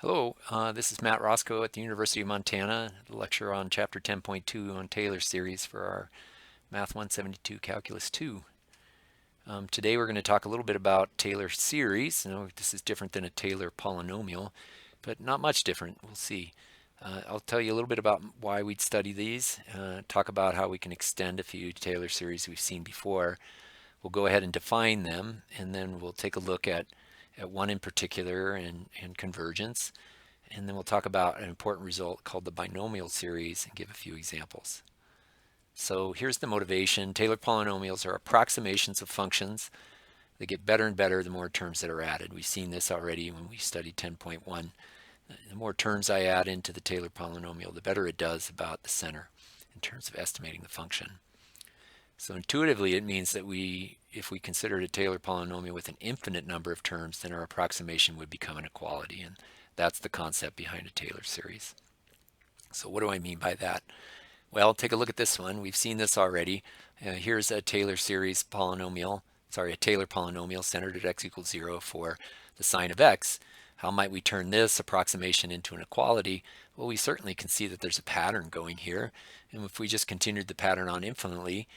Hello, this is Matt Roscoe at the University of Montana, lecture on Chapter 10.2 on Taylor series for our Math 172 Calculus 2. Today we're going to talk a little bit about Taylor series. This is different than a Taylor polynomial, but not much different. We'll see. I'll tell you a little bit about why we'd study these, talk about how we can extend a few Taylor series we've seen before. We'll go ahead and define them, and then we'll take a look at one in particular and convergence. And then we'll talk about an important result called the binomial series and give a few examples. So here's the motivation. Taylor polynomials are approximations of functions. They get better and better the more terms that are added. We've seen this already when we studied 10.1. The more terms I add into the Taylor polynomial, the better it does about the center in terms of estimating the function. So intuitively, it means that if we considered a Taylor polynomial with an infinite number of terms, then our approximation would become an equality. And that's the concept behind a Taylor series. So what do I mean by that? Well, take a look at this one. We've seen this already. Here's a Taylor series polynomial, a Taylor polynomial centered at x equals 0 for the sine of x. How might we turn this approximation into an equality? Well, we certainly can see that there's a pattern going here. And if we just continued the pattern on infinitely,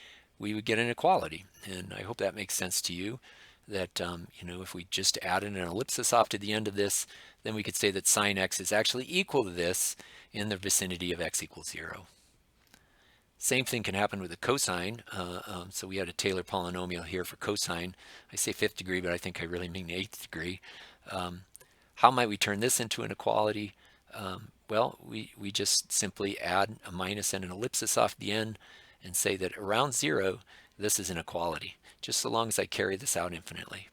we would get an equality. And I hope that makes sense to you, that if we just added an ellipsis off to the end of this, then we could say that sine x is actually equal to this in the vicinity of x equals 0. Same thing can happen with a cosine. So we had a Taylor polynomial here for cosine. I say fifth degree, but I think I really mean eighth degree. How might we turn this into an equality? Well, we just simply add a minus and an ellipsis off the end and say that around 0, this is an equality, just so long as I carry this out infinitely.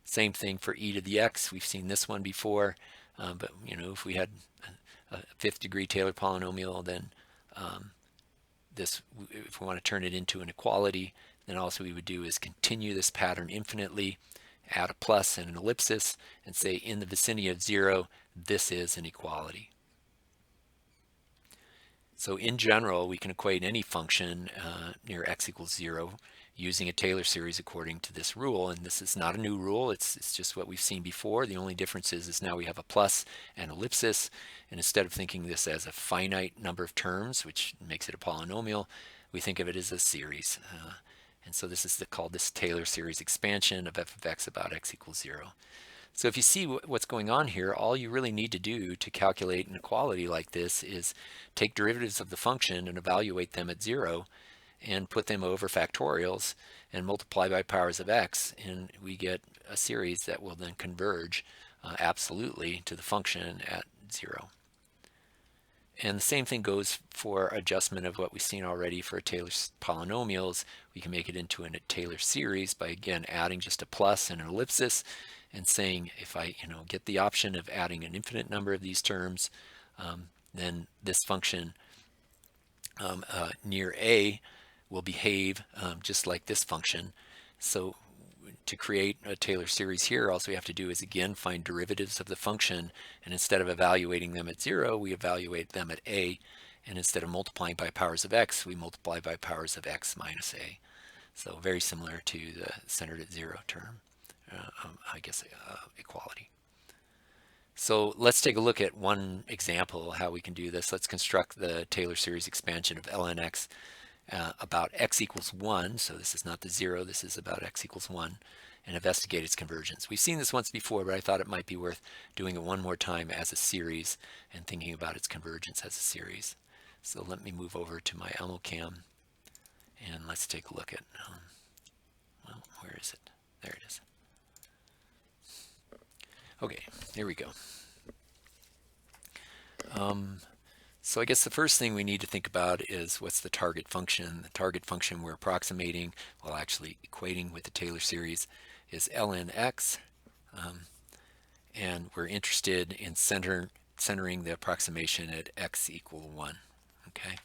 Same thing for e to the x. We've seen this one before, but if we had a fifth degree Taylor polynomial, then if we want to turn it into an equality, then all we would do is continue this pattern infinitely, add a plus and an ellipsis, and say in the vicinity of 0, this is an equality. So in general, we can equate any function near x equals 0 using a Taylor series according to this rule. And this is not a new rule. It's just what we've seen before. The only difference is now we have a plus and ellipsis. And instead of thinking this as a finite number of terms, which makes it a polynomial, we think of it as a series. And so this is called this Taylor series expansion of f of x about x equals 0. So if you see what's going on here, all you really need to do to calculate an equality like this is take derivatives of the function and evaluate them at 0 and put them over factorials and multiply by powers of x, and we get a series that will then converge absolutely to the function at 0. And the same thing goes for adjustment of what we've seen already for Taylor polynomials. We can make it into a Taylor series by, again, adding just a plus and an ellipsis and saying if I get the option of adding an infinite number of these terms, then this function near a will behave just like this function. So to create a Taylor series here, all we have to do is again find derivatives of the function, and instead of evaluating them at 0, we evaluate them at a, and instead of multiplying by powers of x, we multiply by powers of x minus a. So very similar to the centered at 0 term, equality. So let's take a look at one example how we can do this. Let's construct the Taylor series expansion of ln x about x equals 1. So this is not the 0, this is about x equals 1, and investigate its convergence. We've seen this once before, but I thought it might be worth doing it one more time as a series and thinking about its convergence as a series. So let me move over to my AlmoCam and let's take a look at, well, where is it? There it is. Okay, here we go. So I guess the first thing we need to think about is what's the target function. The target function we're approximating, well actually equating with the Taylor series, is ln x. And we're interested in centering the approximation at x equal 1. Okay.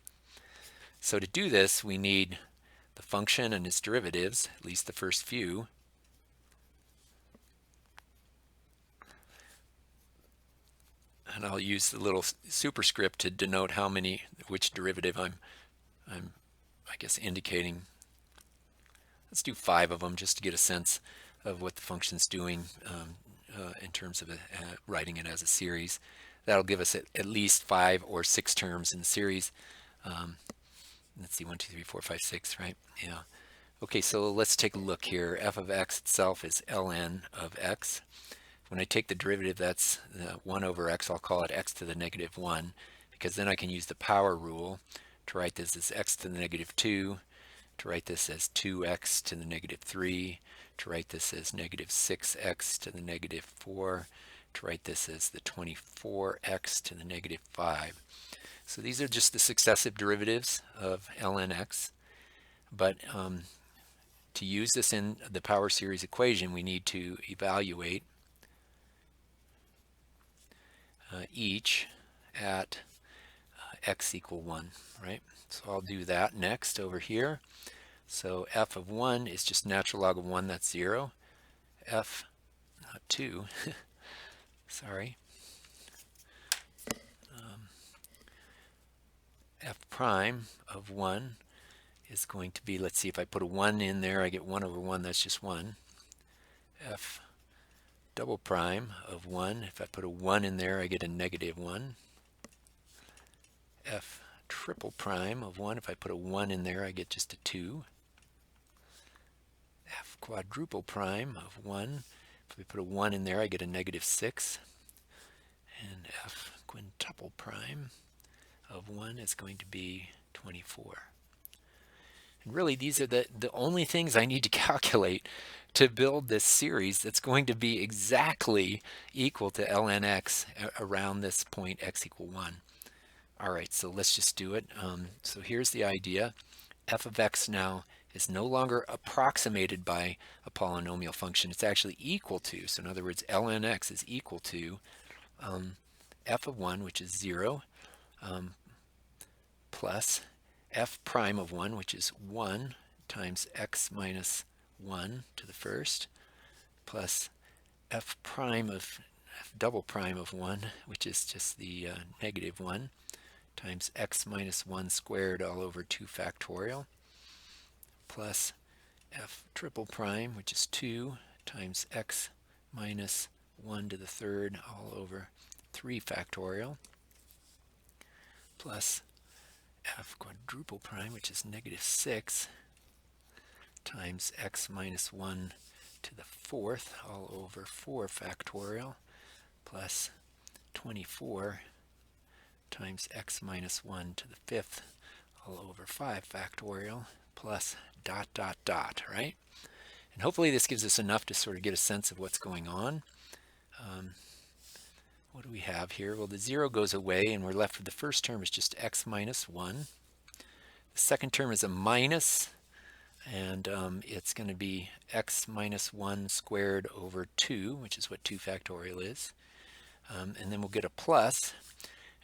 So to do this, we need the function and its derivatives, at least the first few. And I'll use the little superscript to denote which derivative I'm I guess indicating. Let's do 5 of them just to get a sense of what the function's doing in terms of writing it as a series. That'll give us at least 5 or 6 terms in the series. Let's see, 1, 2, 3, 4, 5, 6, right? Yeah. Okay, so let's take a look here. F of x itself is ln of x. When I take the derivative, that's 1 over x. I'll call it x to the negative 1, because then I can use the power rule to write this as x to the negative 2, to write this as 2x to the negative 3, to write this as negative 6x to the negative 4, to write this as the 24x to the negative 5. So these are just the successive derivatives of ln x. But to use this in the power series equation, we need to evaluate each at x equal 1, right? So I'll do that next over here. So f of 1 is just natural log of 1, that's 0. F, not 2, sorry. F prime of 1 is going to be, let's see, if I put a 1 in there, I get 1 over 1, that's just 1. F double prime of 1, if I put a 1 in there, I get a negative 1. F triple prime of 1, if I put a 1 in there, I get just a 2. F quadruple prime of 1, if we put a 1 in there, I get a negative 6. And F quintuple prime of 1 is going to be 24. And really, these are the only things I need to calculate to build this series that's going to be exactly equal to ln x around this point x equal 1. All right, so let's just do it. So here's the idea. F of x now is no longer approximated by a polynomial function. It's actually equal to, so in other words, ln x is equal to f of 1, which is 0, plus f prime of 1, which is 1 times x minus 1 to the first, plus f prime of f double prime of 1, which is just the negative 1, times x minus 1 squared all over 2 factorial, plus f triple prime, which is 2, times x minus 1 to the third all over 3 factorial, plus f quadruple prime, which is negative 6, times x minus 1 to the fourth all over 4 factorial, plus 24 times x minus 1 to the fifth all over 5 factorial, plus dot, dot, dot, right? And hopefully this gives us enough to sort of get a sense of what's going on. What do we have here? Well, the 0 goes away, and we're left with the first term is just x minus 1. The second term is a minus, and it's going to be x minus 1 squared over 2, which is what 2 factorial is. And then we'll get a plus,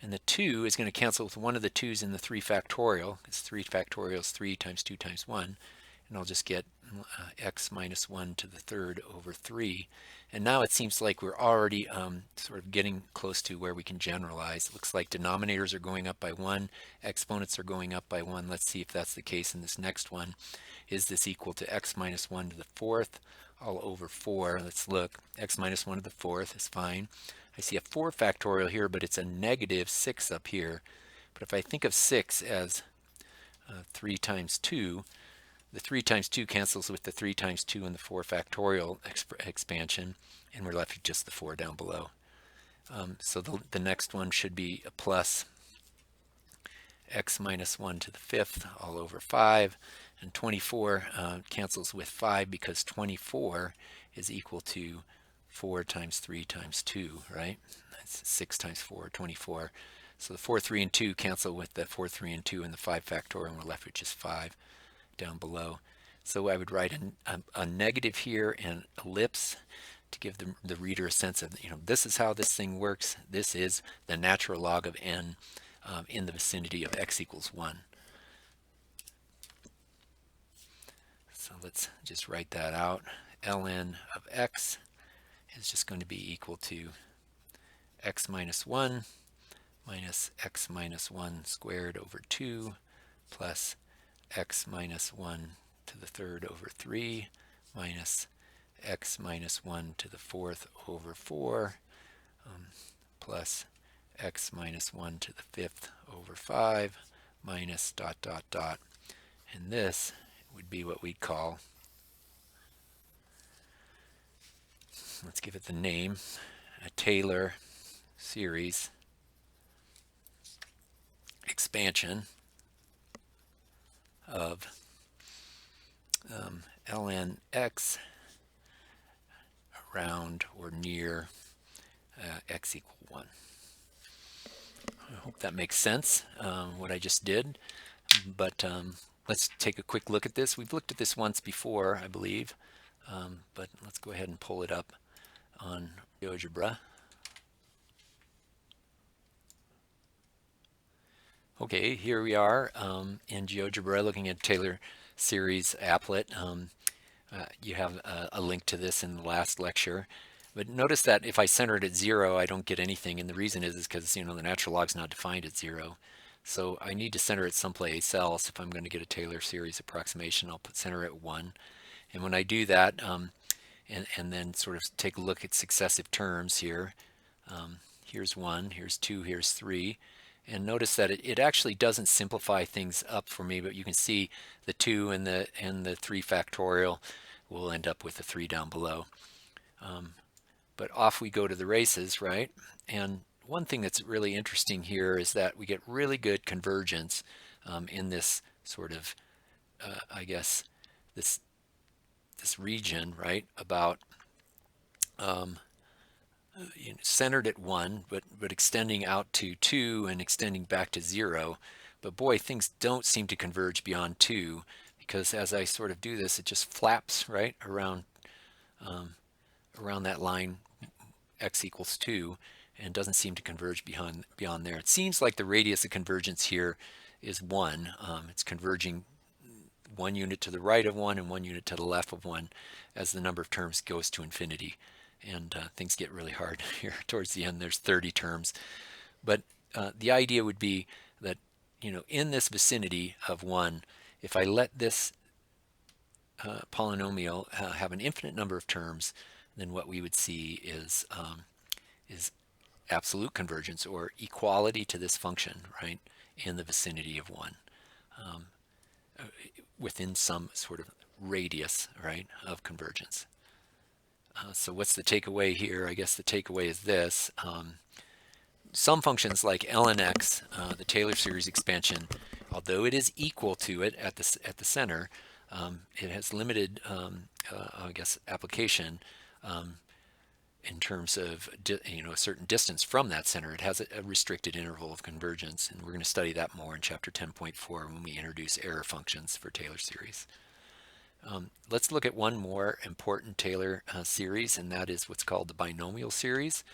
and the 2 is going to cancel with one of the 2's in the 3 factorial. It's 3 factorial is 3 times 2 times 1, and I'll just get x minus 1 to the third over 3. And now it seems like we're already sort of getting close to where we can generalize. It looks like denominators are going up by 1, exponents are going up by 1. Let's see if that's the case in this next one. Is this equal to x minus 1 to the fourth all over 4? Let's look. X minus 1 to the fourth is fine. I see a 4 factorial here, but it's a negative 6 up here. But if I think of 6 as 3 times 2, the 3 times 2 cancels with the 3 times 2 in the 4 factorial expansion, and we're left with just the 4 down below. So the next one should be a plus x minus 1 to the fifth all over 5, and 24 cancels with 5 because 24 is equal to 4 times 3 times 2, right? That's 6 times 4, 24. So the 4, 3, and 2 cancel with the 4, 3, and 2 in the 5 factorial, and we're left with just 5 down below. So I would write a negative here and ellipse to give the reader a sense of, this is how this thing works. This is the natural log of n in the vicinity of x equals 1. So let's just write that out. ln of x is just going to be equal to x minus 1 minus x minus 1 squared over 2 plus x minus 1 to the third over 3 minus x minus 1 to the 4th over 4 plus x minus 1 to the 5th over 5 minus dot dot dot. And this would be what we'd call, let's give it the name, a Taylor series expansion of ln x around or near x equal 1. I hope that makes sense, what I just did. But let's take a quick look at this. We've looked at this once before, I believe, but let's go ahead and pull it up on GeoGebra. Okay, here we are in GeoGebra looking at Taylor series applet. You have a link to this in the last lecture. But notice that if I center it at 0, I don't get anything, and the reason is because the natural log's not defined at 0. So I need to center it someplace else. If I'm going to get a Taylor series approximation, I'll center it at 1. And when I do that, and then sort of take a look at successive terms here, here's 1, here's 2, here's 3. And notice that it actually doesn't simplify things up for me, but you can see the 2 and the 3 factorial will end up with the 3 down below. But off we go to the races, right? And one thing that's really interesting here is that we get really good convergence in this sort of, I guess, this region, right? About centered at 1, but extending out to 2 and extending back to 0. But boy, things don't seem to converge beyond 2, because as I sort of do this, it just flaps right around that line x equals 2, and doesn't seem to converge beyond there. It seems like the radius of convergence here is 1. It's converging 1 unit to the right of 1 and 1 unit to the left of 1 as the number of terms goes to infinity. And things get really hard here towards the end. There's 30 terms. But the idea would be that, in this vicinity of 1, if I let this polynomial have an infinite number of terms, then what we would see is absolute convergence, or equality to this function, right, in the vicinity of 1, within some sort of radius, right, of convergence. So what's the takeaway here? I guess the takeaway is this. Some functions like ln x, the Taylor series expansion, although it is equal to it at the center, it has limited, I guess, application in terms of a certain distance from that center. It has a restricted interval of convergence, and we're going to study that more in chapter 10.4 when we introduce error functions for Taylor series. Let's look at one more important Taylor series, and that is what's called the binomial series.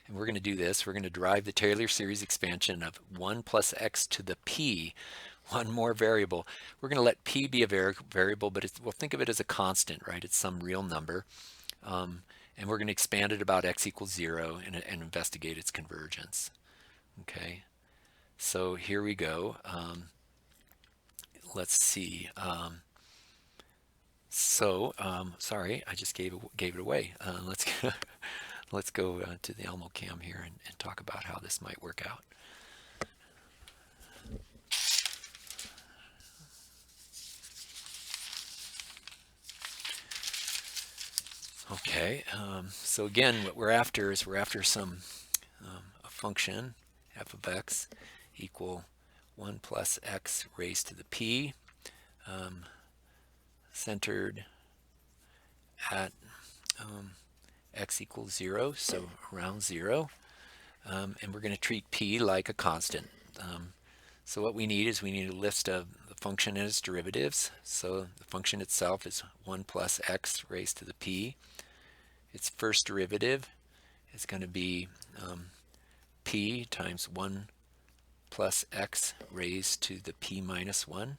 And we're going to do this. We're going to derive the Taylor series expansion of 1 plus x to the p, one more variable. We're going to let p be a variable, but we'll think of it as a constant, right? It's some real number. And we're going to expand it about x equals 0 and investigate its convergence. Okay, so here we go. Let's see. Sorry, I just gave it away. Let's go to the Elmo cam here and talk about how this might work out. Okay, so again, what we're after is some a function f of x equal 1 plus x raised to the p, centered at x equals 0, so around 0, and we're going to treat p like a constant. So what we need is a list of the function and its derivatives. So the function itself is 1 plus x raised to the p. Its first derivative is going to be p times 1 plus x raised to the p minus 1.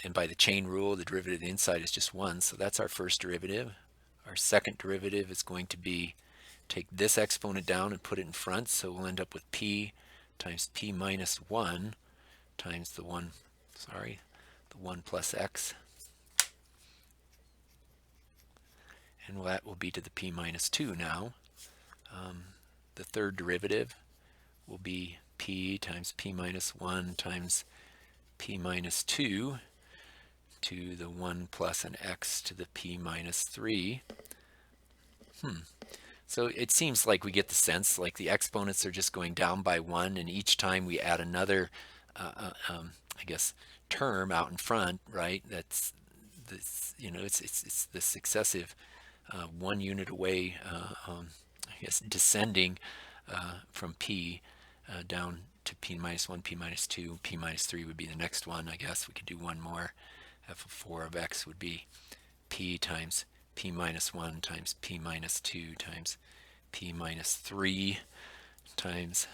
And by the chain rule, the derivative of the inside is just 1, so that's our first derivative. Our second derivative is going to be take this exponent down and put it in front, so we'll end up with p times p minus 1 times the 1 plus x. and that will be to the p minus 2 now. The third derivative will be p times p minus 1 times p minus 2 to the 1 plus an x to the p minus 3. So it seems like we get the sense like the exponents are just going down by 1, and each time we add another, I guess, term out in front, right? That's this, it's the successive 1 unit away, I guess, descending from p down to p minus 1, p minus 2, p minus 3 would be the next one. I guess we could do one more. F of 4 of x would be p times p minus 1 times p minus 2 times p minus 3 times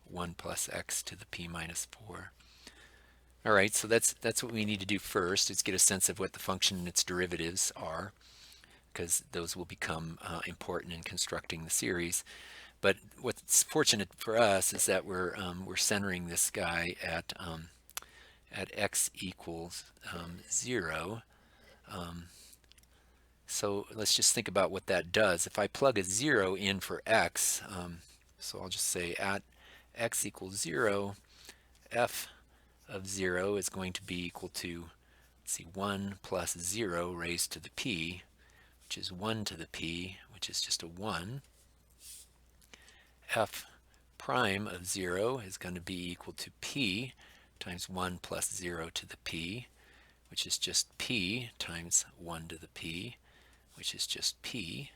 1 plus x to the p minus 4. All right, so that's what we need to do first, is get a sense of what the function and its derivatives are, because those will become important in constructing the series. But what's fortunate for us is that we're centering this guy at x equals 0. So let's just think about what that does. If I plug a 0 in for x, so I'll just say at x equals 0, f of 0 is going to be equal to, let's see, 1 plus 0 raised to the p, which is 1 to the p, which is just a 1. F prime of 0 is going to be equal to p times 1 plus 0 to the p, which is just p times 1 to the p, which is just p.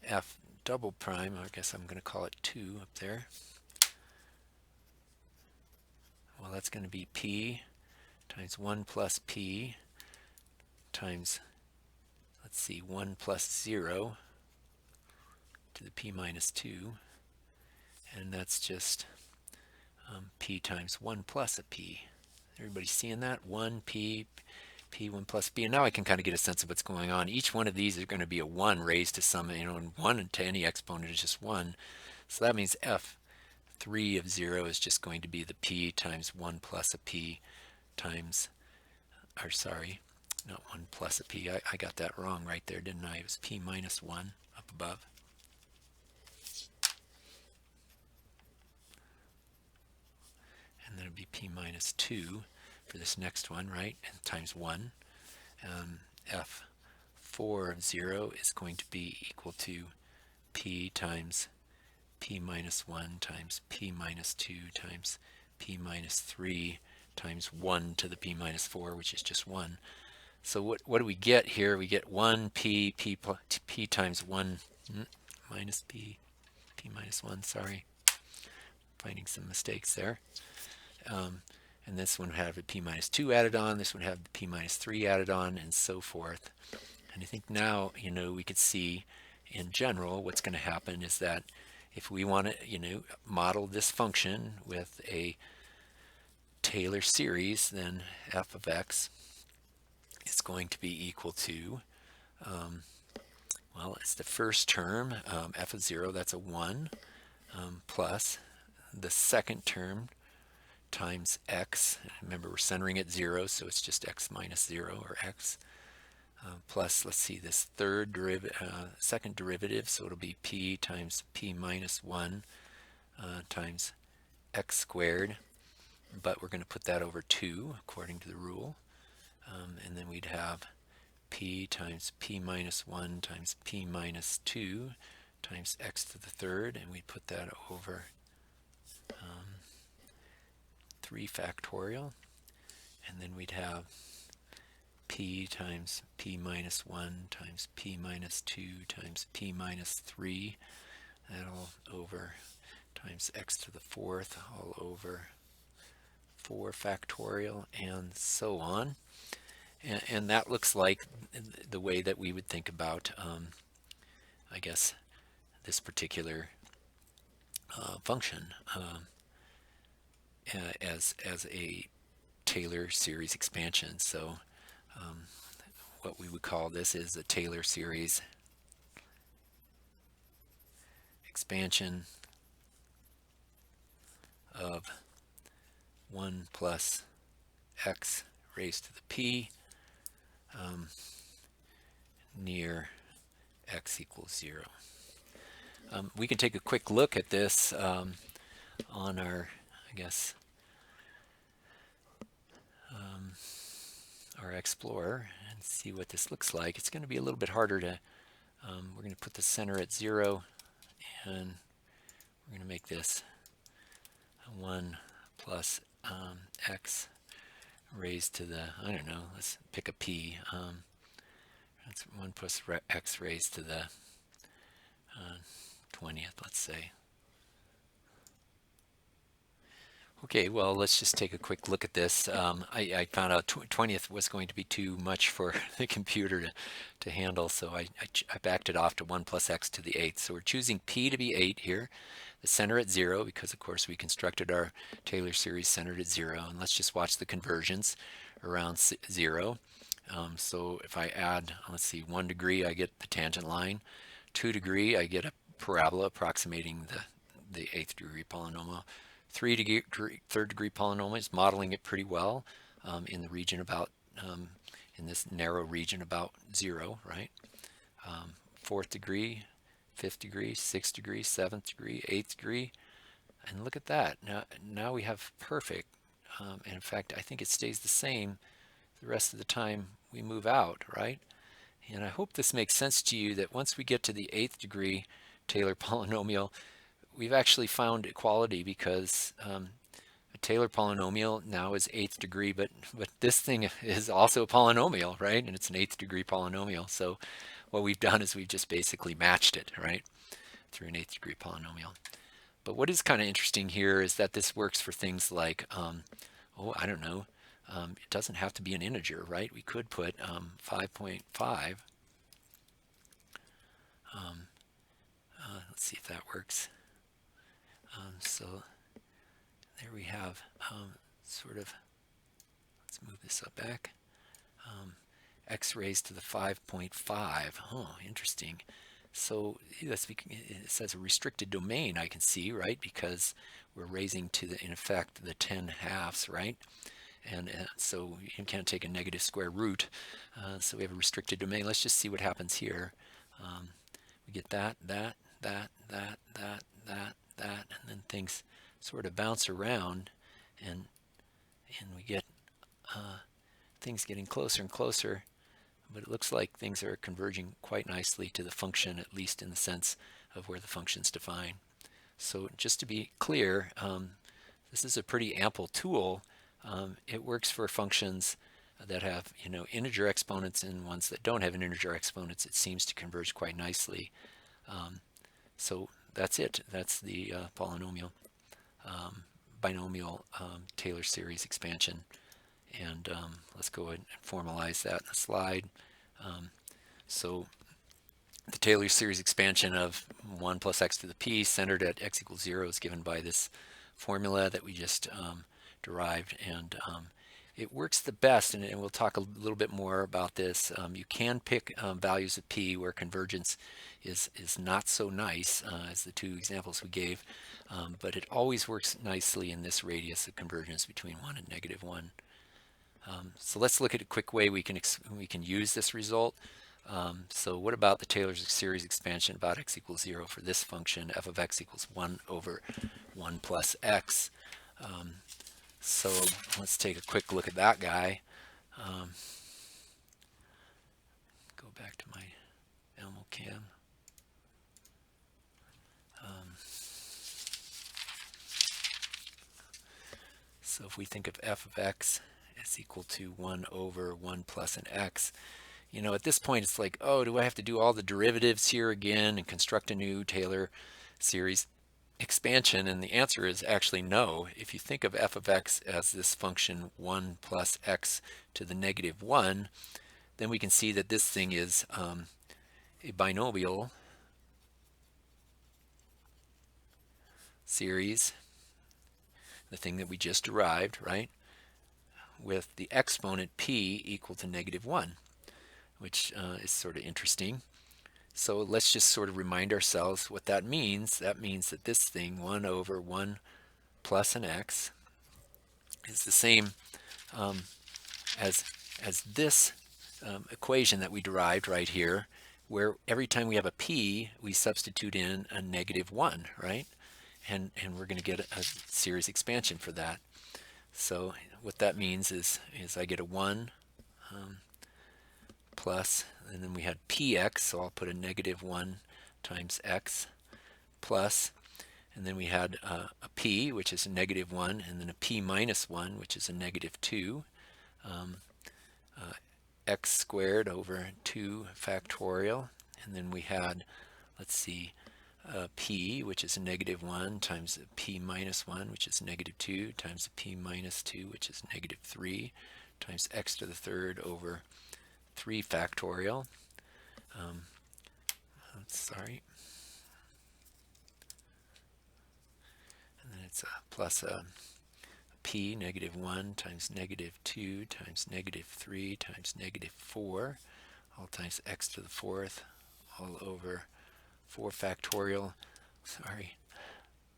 F double prime, I guess I'm going to call it 2 up there. Well, that's going to be p times 1 plus p times, let's see, 1 plus 0 to the p minus 2, and that's just p times 1 plus a p. Everybody seeing that? 1p, p1 plus p. And now I can kind of get a sense of what's going on. Each one of these is going to be a 1 raised to some, and 1 to any exponent is just 1. So that means f3 of 0 is just going to be the p times 1 plus a p times, or sorry, not 1 plus a p. I got that wrong right there, didn't I? It was p minus 1 up above. And then it would be p minus 2 for this next one, right? And times 1. F4 of 0 is going to be equal to p times p minus 1 times p minus 2 times p minus 3 times 1 to the p minus 4, which is just 1. So what do we get here? We get 1 p times 1 minus p minus 1, sorry. Finding some mistakes there. And this one would have a p minus 2 added on, this would have the p minus 3 added on, and so forth. And I think now, we could see in general what's going to happen is that if we want to, model this function with a Taylor series, then f of x is going to be equal to, well, it's the first term, f of 0, that's a 1, plus the second term times x. Remember, we're centering at 0, so it's just x minus 0, or x, plus, let's see, this second derivative, so it'll be p times p minus 1 times x squared, but we're going to put that over 2 according to the rule, and then we'd have p times p minus 1 times p minus 2 times x to the third, and we'd put that over 3 factorial, and then we'd have p times p minus 1 times p minus 2 times p minus 3, that all over times x to the fourth, all over 4 factorial, and so on. And that looks like the way that we would think about, I guess, this particular function as a Taylor series expansion. So what we would call this is a Taylor series expansion of 1 plus x raised to the p near equals 0. We can take a quick look at this on our, I guess, our Explorer and see what this looks like. It's going to be a little bit harder to, we're going to put the center at 0, and we're going to make this 1 plus x raised to the, I don't know, let's pick a p. That's 1 plus x raised to the 20th, let's say. Okay, well, let's just take a quick look at this. I found out 20th was going to be too much for the computer to handle, so I backed it off to 1 plus x to the 8th. So we're choosing p to be 8 here, the center at 0, because of course we constructed our Taylor series centered at 0. And let's just watch the convergence around 0. So if I add, let's see, 1 degree, I get the tangent line. 2 degree, I get a parabola approximating the 8th degree polynomial. 3 degree, third degree polynomial is modeling it pretty well in the region about, in this narrow region about 0, right? 4th degree, 5th degree, 6th degree, 7th degree, 8th degree, and look at that. Now we have perfect, and in fact I think it stays the same the rest of the time we move out, right? And I hope this makes sense to you that once we get to the 8th degree Taylor polynomial, we've actually found equality, because a Taylor polynomial now is 8th degree, but this thing is also a polynomial, right? And it's an 8th degree polynomial. So what we've done is we've just basically matched it, right, through an 8th degree polynomial. But what is kind of interesting here is that this works for things like, oh, I don't know, it doesn't have to be an integer, right? We could put 5.5. Let's see if that works. So there we have sort of, let's move this up back, x raised to the 5.5. Oh, interesting. So it says a restricted domain, I can see, right? Because we're raising to the, in effect, the 10 halves, right? And so you can't take a negative square root. So we have a restricted domain. Let's just see what happens here. We get that, and then things sort of bounce around, and we get things getting closer and closer, but it looks like things are converging quite nicely to the function, at least in the sense of where the function's defined. So just to be clear, this is a pretty ample tool. It works for functions that have, you know, integer exponents, and ones that don't have an integer exponents. It seems to converge quite nicely. So that's it. That's the polynomial binomial Taylor series expansion. And let's go ahead and formalize that in the slide. So the Taylor series expansion of 1 plus x to the p centered at x equals 0 is given by this formula that we just derived, and it works the best, and we'll talk a little bit more about this. You can pick values of p where convergence is not so nice as the two examples we gave, but it always works nicely in this radius of convergence between 1 and -1. So let's look at a quick way we can use this result. So what about the Taylor series expansion about x equals 0 for this function, f of x equals 1 over 1 plus x? So let's take a quick look at that guy. Go back to my ElmoCam. So if we think of f of x is equal to 1 over 1 plus an x, you know, at this point it's like, oh, do I have to do all the derivatives here again and construct a new Taylor series expansion? And the answer is actually no. If you think of f of x as this function 1 plus x to the -1, then we can see that this thing is a binomial series, the thing that we just derived, right, with the exponent p equal to -1, which is sort of interesting. So let's just sort of remind ourselves what that means. That means that this thing, 1 over 1 plus an x, is the same as this equation that we derived right here, where every time we have a p, we substitute in a -1, right? And we're going to get a series expansion for that. So what that means is I get a 1 plus, and then we had px, so I'll put a -1 times x plus, and then we had a p, which is a -1, and then a p minus 1, which is a -2, x squared over 2 factorial, and then we had, let's see, p, which is a -1, times a p minus 1, which is -2, times a p minus 2, which is -3, times x to the third over 3 factorial. Sorry. And then it's plus a p -1 times -2 times -3 times -4, all times x to the fourth, all over 4 factorial. Sorry.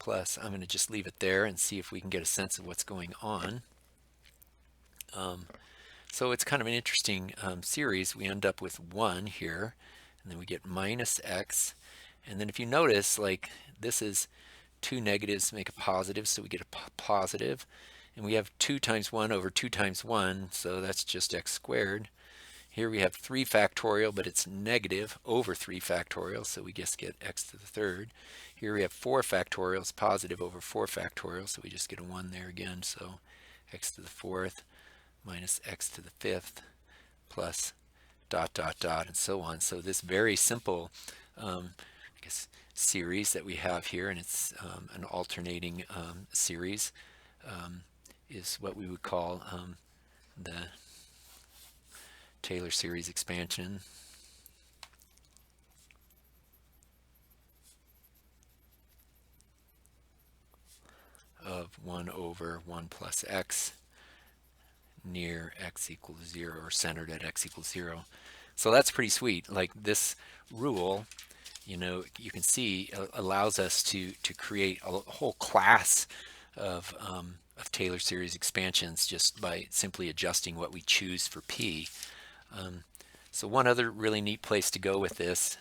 Plus, I'm going to just leave it there and see if we can get a sense of what's going on. So it's kind of an interesting series. We end up with 1 here, and then we get minus x. And then if you notice, like, this is 2 negatives make a positive, so we get a positive. And we have 2 times 1 over 2 times 1, so that's just x squared. Here we have 3 factorial, but it's negative over 3 factorial, so we just get x to the third. Here we have 4 factorials, positive over 4 factorial, so we just get a 1 there again, so x to the fourth minus x to the fifth plus ... and so on. So this very simple I guess series that we have here, and it's an alternating series, is what we would call the Taylor series expansion. Of 1 over 1 plus x near x equals 0, or centered at x equals 0. So that's pretty sweet. Like, this rule, you know, you can see allows us to create a whole class of Taylor series expansions just by simply adjusting what we choose for p. So one other really neat place to go with this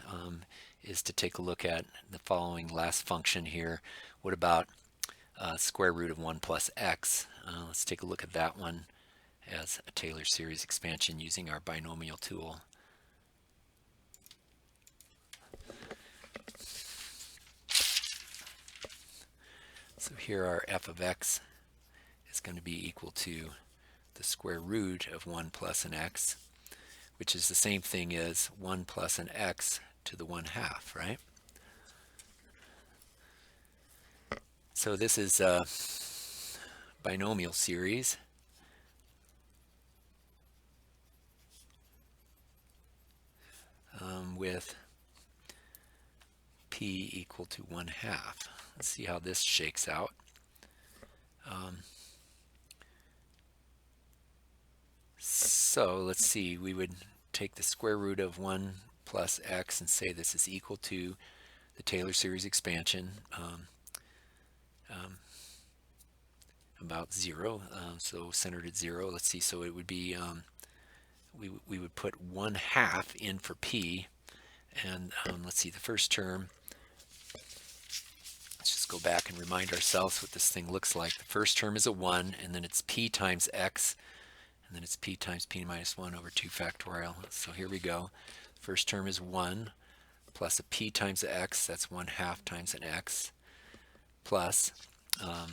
is to take a look at the following last function here. What about square root of 1 plus x? Let's take a look at that one as a Taylor series expansion using our binomial tool. So here our f of x is going to be equal to the square root of 1 plus an x, which is the same thing as 1 plus an x to the 1/2, right? So this is a binomial series. With p equal to 1/2. Let's see how this shakes out. So let's see, we would take the square root of 1 plus x and say this is equal to the Taylor series expansion, about 0, so centered at 0. Let's see, so it would be, we would put 1/2 in for p, and let's see, the first term, let's just go back and remind ourselves what this thing looks like. The first term is a 1, and then it's p times x, and then it's p times p minus 1 over 2 factorial. So here we go. First term is 1 plus a p times a x, that's 1/2 times an x, plus a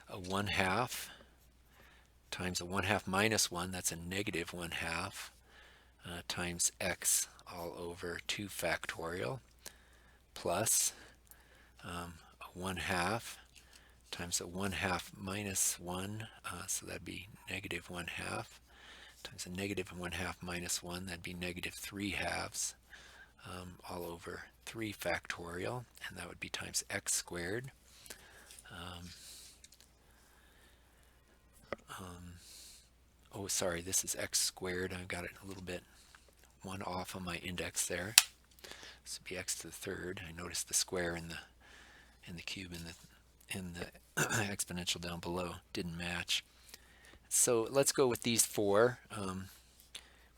1/2 times a 1/2 minus 1, that's a -1/2, times x all over 2 factorial, plus a 1/2 times a 1/2 minus 1, so that'd be -1/2, times a -1/2 minus 1, that'd be -3/2, all over 3 factorial, and that would be times x squared. Oh, sorry, this is x squared. I've got it a little bit one off on my index there. This would be x to the third. I noticed the square in the cube in the exponential down below didn't match. So let's go with these 4.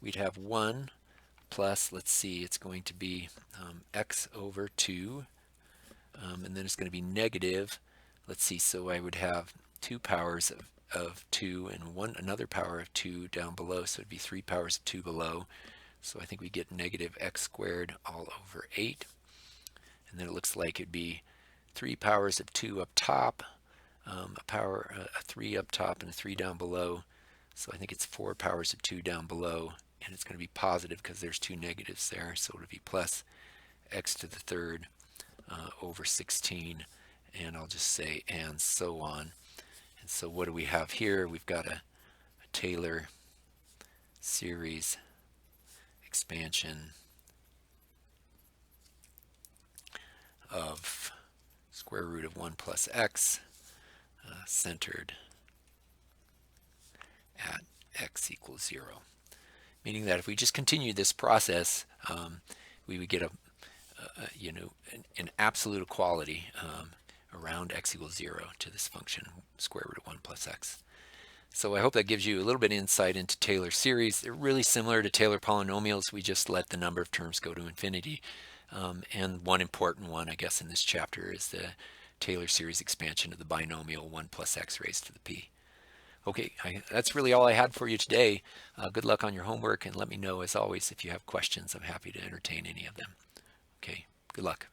We'd have 1 plus, let's see, it's going to be x over 2, and then it's going to be negative, let's see, so I would have 2 powers of 2 and another power of 2 down below, so it'd be 3 powers of 2 below. So I think we get negative x squared all over 8. And then it looks like it'd be 3 powers of 2 up top, a 3 up top and a 3 down below. So I think it's 4 powers of 2 down below, and it's going to be positive because there's 2 negatives there. So it'll be plus x to the third over 16, and I'll just say and so on. And so what do we have here? We've got a Taylor series expansion of square root of 1 plus x centered at x equals 0. Meaning that if we just continue this process, we would get an absolute equality around x equals 0 to this function square root of 1 plus x. So I hope that gives you a little bit of insight into Taylor series. They're really similar to Taylor polynomials. We just let the number of terms go to infinity. And one important one, I guess, in this chapter is the Taylor series expansion of the binomial 1 plus x raised to the p. Okay, that's really all I had for you today. Good luck on your homework, and let me know, as always, if you have questions. I'm happy to entertain any of them. Okay, good luck.